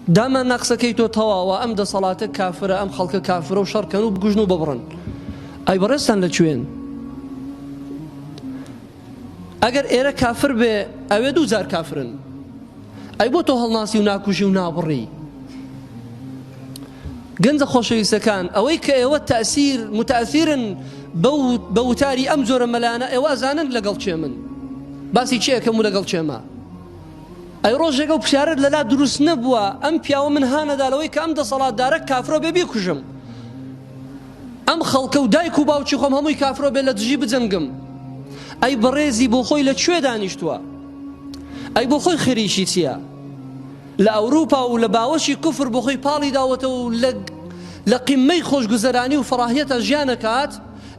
داما ناقصەکەیتۆ تەواوە ئەم دەسەڵاتە کافرە ئەم خەڵکە کافرە و شەڕکەن و بگوژن و ببڕن. ئەی بەڕێستان لەکوێن؟ ئەگەر ئێرە کافر بێ ئەوێ دوو جار کافرن، ئەی بۆ تۆ هەڵناسی و ناکوژی و نابڕی؟ گەنجە خۆشەویستەکان، ئەوەی کە ئێوە متەئەثیرن بە وتاری ئەم جۆرە مەلایانە، ئێوە ئەزانن لەگەڵ چێ من باسی چی ئەەکەم و لەگەڵ چێمە. ئەی ڕۆژێکە و پشارت لەلا دروست نەبووە ئەم پیاوە من هانەدالەوەی کە ئەم دەسەڵاتدارە کافرۆ بێ بیکوژم، ئەم خەڵکە و دایک و باوکی خۆم هەمووی کافرۆ بێ لە دژی بجەنگم. ئەی بەڕێزی بۆ خۆی لەکوێ دانیشتووە؟ ئەی بۆ خۆی خێریشی چییە؟ لە ئەوروپا و لە باوەشی کوفر بۆ خۆی پاڵی داوەتەوە و لە قیمەی خۆشگوزەرانی و فەڕاهیەتە ژیانەکات،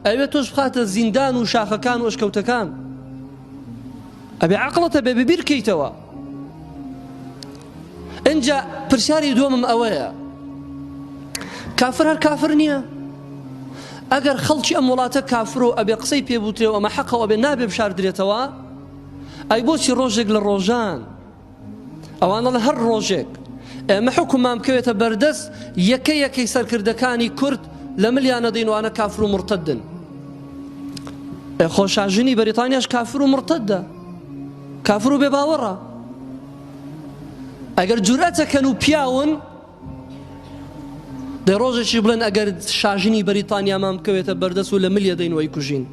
ئەوێ تۆش بخاتە زیندان و شاخەکان و ئەشکەوتەکان. ئەبێ عەقڵەتە بێ ببیر بکەیتەوە. اینجا پرسیاری دووەمم ئەوەیە، کافر هەر کافر نییە؟ ئەگەر خەڵکی ئەم وڵاتە کافرۆ ئەبێ قسەی پێبوترێ و ئەمە حەقەوە بێ نابێ بشاردرێتەوە، ئەی بۆچی ڕۆژێک لە ڕۆژان ئەوانە لە هەر ڕۆژێک ئێمە حکومان بکەوێتە بەردەست یەکەی سەرکردەکانی کورد لە ملیانە دەینوانە کافر و مرتدن؟ خۆشاژنی بەریتانیاش کافر و مرتدە، کافر و بێباوەڕە. ئەگەر جورئەتەکەن و پیاون دەی ڕۆژێکی بڵێن ئەگەر شاژنی بەریتانیامان بکەوێتە بەردەست و لە ملیە دەینەوەی کوژین.